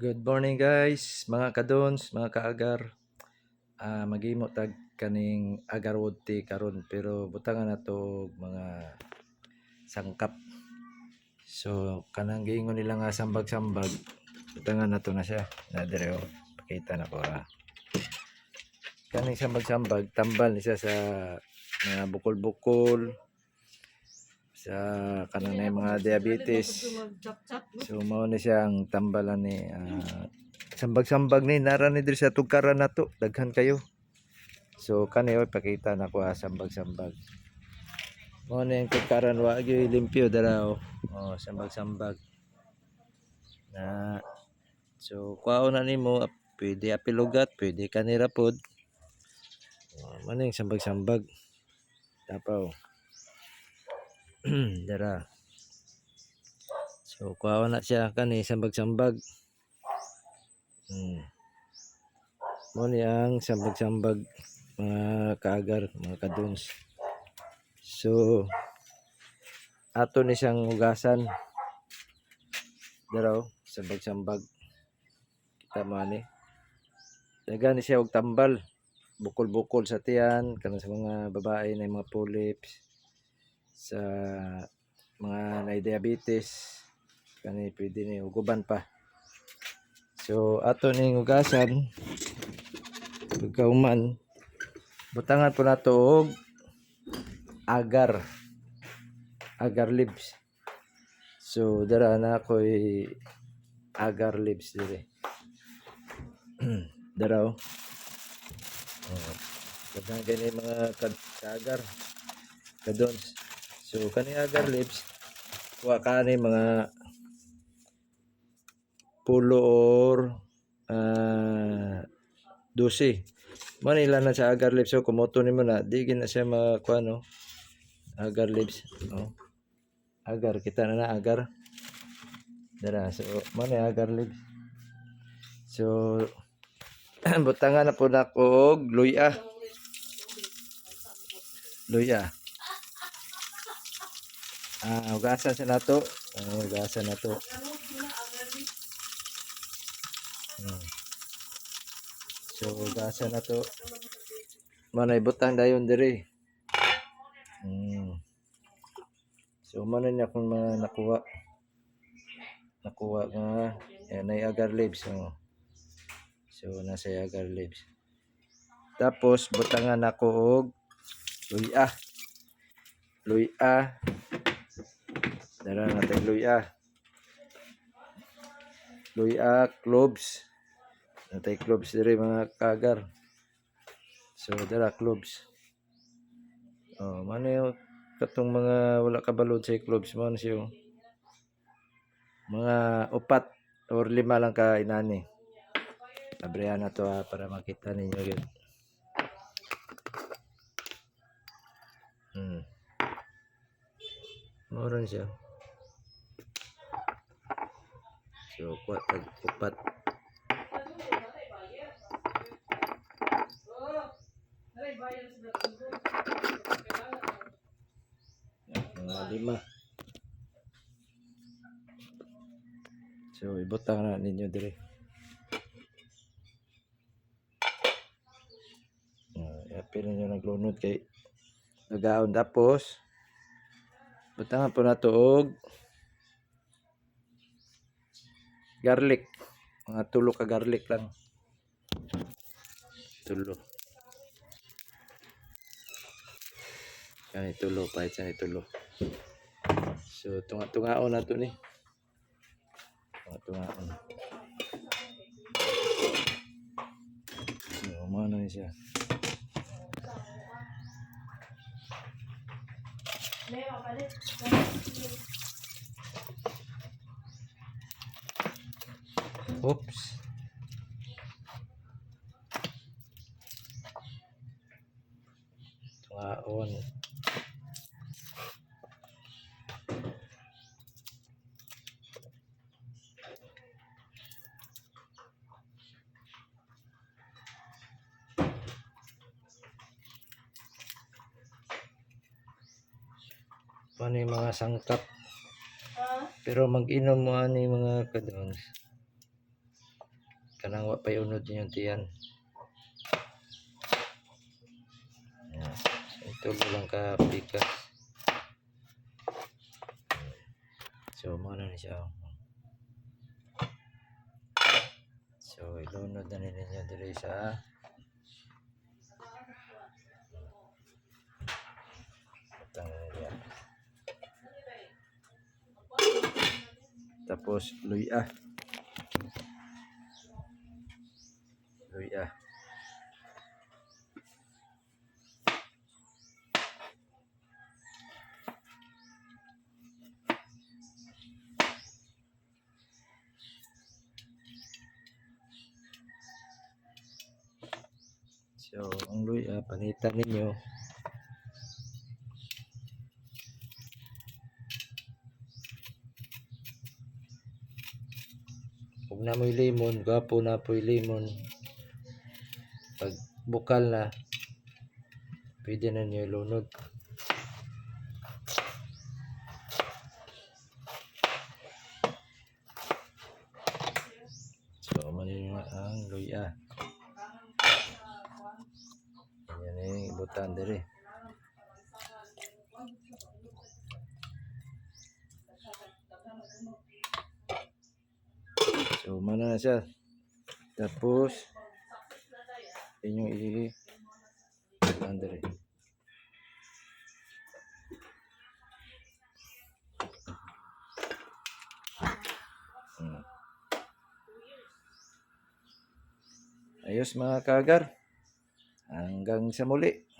Good morning guys, mga kadons, mga kaagar. Maghimo tag kaning agar wood tea karon pero butangan na to mga sangkap. So kanang giingon nila nga sambag-sambag, butangan na to na siya. Na dire pakita na ko ha. Kaning sambag-sambag tambal ni siya sa mga bukol-bukol sa kanang mga diabetes. So mao ni siya ang tambalan ni sambag-sambag ni nara ni diri sa tugkaran nato, daghan kayo. So kani pakita na ko sambag-sambag. Mao ni ang tugkaran wa gyud limpyo dara oh sambag-sambag. Na so kuhaon na nimo pwede apilugat, pwede kanira pod. Maning sambag-sambag. Tapaw. Dara. So kuhaon na siya kani sambag-sambag. Mo ni ang sambag-sambag mga kaagar, mga kadons. So ato ni siyang hugasan. Daraw, sambag-sambag. Kita mo ani. Dagan ni siya og tambal. Bukol-bukol sa tiyan, kanang sa mga babae na mga polyps, sa mga na diabetes, kani pwede ni uguban pa. So ato ning hugasan pagkauman butangan po nato og agar leaves. So dara na ako'y agar leaves dire. Dara daghang gani mga agar kadons. So kani agar leaves wa kani mga pulo or 12. Manila na sa agar leaves so kumoto nimo na di gina siya makuha no. Agar leaves no. Agar kita na agar. Dara so man agar leaves. So butangan na po nako og luya. Luya. Hugasan sa nato. Hugasan nato. So hugasan nato. Manay butang dayon diri. So man niya kung mga nakuha nga nay agar leaves so nasa agar leaves. Tapos butangan ako og luya. Dara natin luya, cloves. Natay cloves diri mga kagar. So dara cloves. Mano katong mga wala kabalod sa cloves man siya. Mga 4 or 5 lang ka inani. Abrihan na to para makita ninyo yun. Moron siya. So kuha tag 4. Mga 5. So ibutang na ninyo dire. Apil ninyo naglunod kay nagaon. Tapos butangan po na to og garlic. Mga 3 ka garlic lang. 3. Kani 3 pahit sa 3. So tunga-tungaon na to ni. Tunga-tungaon. So umano ni siya. Oops. Tungaon. Ano yung mga sangkap. Pero mag-inom mo ani mga kadons. kanang wa pay unod ninyong tiyan. Yan. So, ito lang ka pikas. So mo na siya. So ilunod na ninyo diri sa butang niya. Tapos luya. So ang luya panitan ninyo. Kung na mo'y lemon, gapo na po'y lemon. Pag bukal na, pwede na niyo ilunod. So, manin nga ang luya. Yan yung ibutan diri. So, mana na siya. Tapos, inyong ibutan diri. Ayos mga kaagar. Hanggang sa muli.